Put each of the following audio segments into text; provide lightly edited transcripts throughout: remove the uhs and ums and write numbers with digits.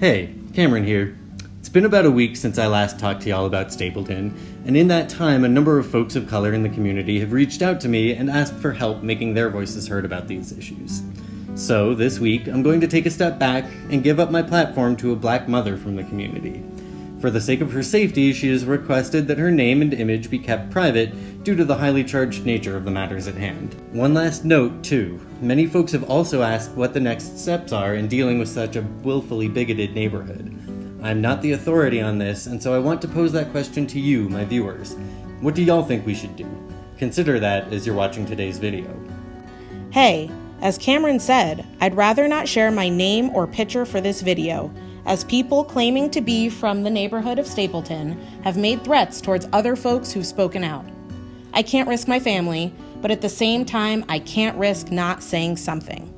Hey, Cameron here. It's been about a week since I last talked to y'all about Stapleton, and in that time a number of folks of color in the community have reached out to me and asked for help making their voices heard about these issues. So this week I'm going to take a step back and give up my platform to a black mother from the community. For the sake of her safety, she has requested that her name and image be kept private due to the highly charged nature of the matters at hand. One last note, too. Many folks have also asked what the next steps are in dealing with such a willfully bigoted neighborhood. I'm not the authority on this, and so I want to pose that question to you, my viewers. What do y'all think we should do? Consider that as you're watching today's video. Hey, as Cameron said, I'd rather not share my name or picture for this video, as people claiming to be from the neighborhood of Stapleton have made threats towards other folks who've spoken out. I can't risk my family, but at the same time, I can't risk not saying something.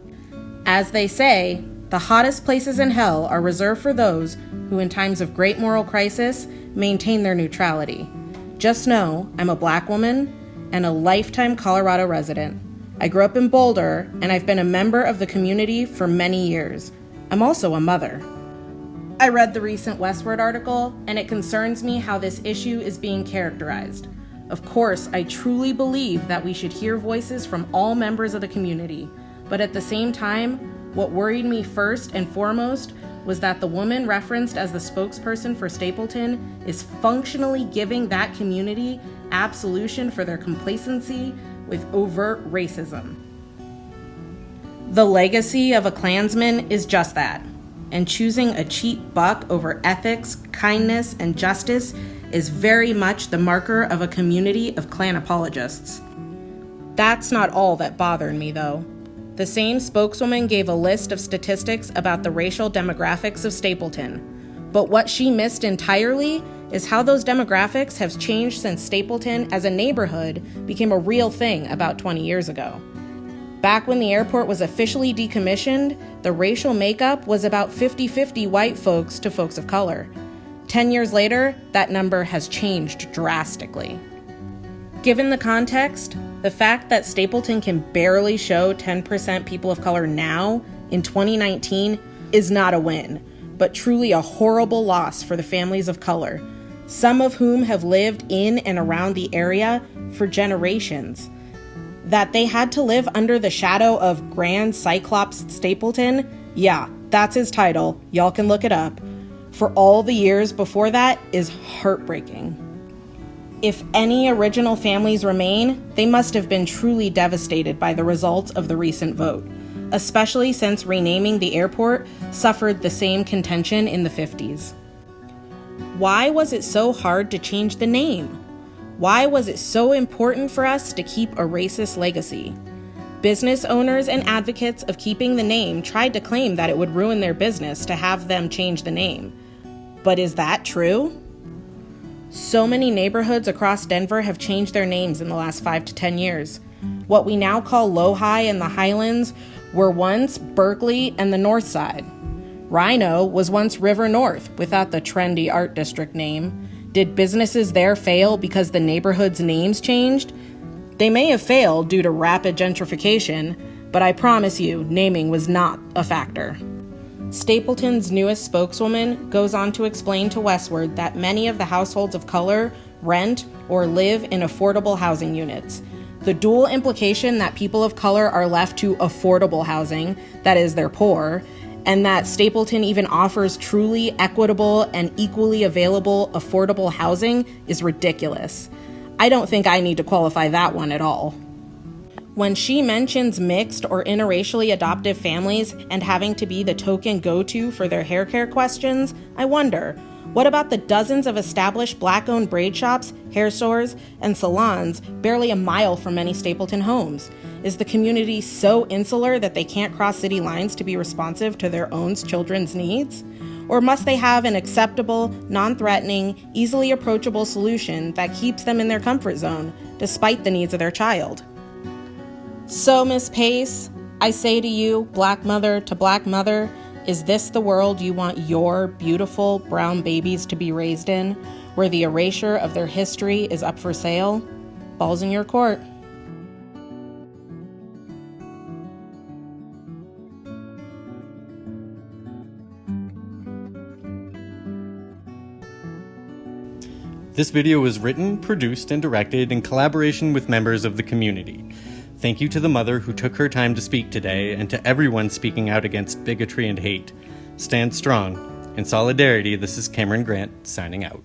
As they say, the hottest places in hell are reserved for those who in times of great moral crisis maintain their neutrality. Just know I'm a black woman and a lifetime Colorado resident. I grew up in Boulder, and I've been a member of the community for many years. I'm also a mother. I read the recent Westword article, and it concerns me how this issue is being characterized. Of course, I truly believe that we should hear voices from all members of the community, but at the same time, what worried me first and foremost was that the woman referenced as the spokesperson for Stapleton is functionally giving that community absolution for their complacency with overt racism. The legacy of a Klansman is just that. And choosing a cheap buck over ethics, kindness, and justice is very much the marker of a community of Klan apologists. That's not all that bothered me, though. The same spokeswoman gave a list of statistics about the racial demographics of Stapleton. But what she missed entirely is how those demographics have changed since Stapleton as a neighborhood became a real thing about 20 years ago. Back when the airport was officially decommissioned, the racial makeup was about 50-50 white folks to folks of color. 10 years later, that number has changed drastically. Given the context, the fact that Stapleton can barely show 10% people of color now, in 2019, is not a win, but truly a horrible loss for the families of color, some of whom have lived in and around the area for generations. That they had to live under the shadow of Grand Cyclops Stapleton, yeah, that's his title, y'all can look it up, for all the years before that is heartbreaking. If any original families remain, they must have been truly devastated by the results of the recent vote, especially since renaming the airport suffered the same contention in the 50s. Why was it so hard to change the name? Why was it so important for us to keep a racist legacy? Business owners and advocates of keeping the name tried to claim that it would ruin their business to have them change the name. But is that true? So many neighborhoods across Denver have changed their names in the last 5 to 10 years. What we now call Lohi and the Highlands were once Berkeley and the North Side. Rhino was once River North without the trendy art district name. Did businesses there fail because the neighborhood's names changed? They may have failed due to rapid gentrification, but I promise you, naming was not a factor. Stapleton's newest spokeswoman goes on to explain to Westword that many of the households of color rent or live in affordable housing units. The dual implication that people of color are left to affordable housing, that is, they're poor, and that Stapleton even offers truly equitable and equally available affordable housing is ridiculous. I don't think I need to qualify that one at all. When she mentions mixed or interracially adoptive families and having to be the token go-to for their hair care questions, I wonder, what about the dozens of established black-owned braid shops, hair stores, and salons barely a mile from many Stapleton homes? Is the community so insular that they can't cross city lines to be responsive to their own children's needs? Or must they have an acceptable, non-threatening, easily approachable solution that keeps them in their comfort zone, despite the needs of their child? So, Miss Pace, I say to you, black mother to black mother, is this the world you want your beautiful brown babies to be raised in, where the erasure of their history is up for sale? Ball's in your court. This video was written, produced, and directed in collaboration with members of the community. Thank you to the mother who took her time to speak today, and to everyone speaking out against bigotry and hate. Stand strong. In solidarity, this is Cameron Grant, signing out.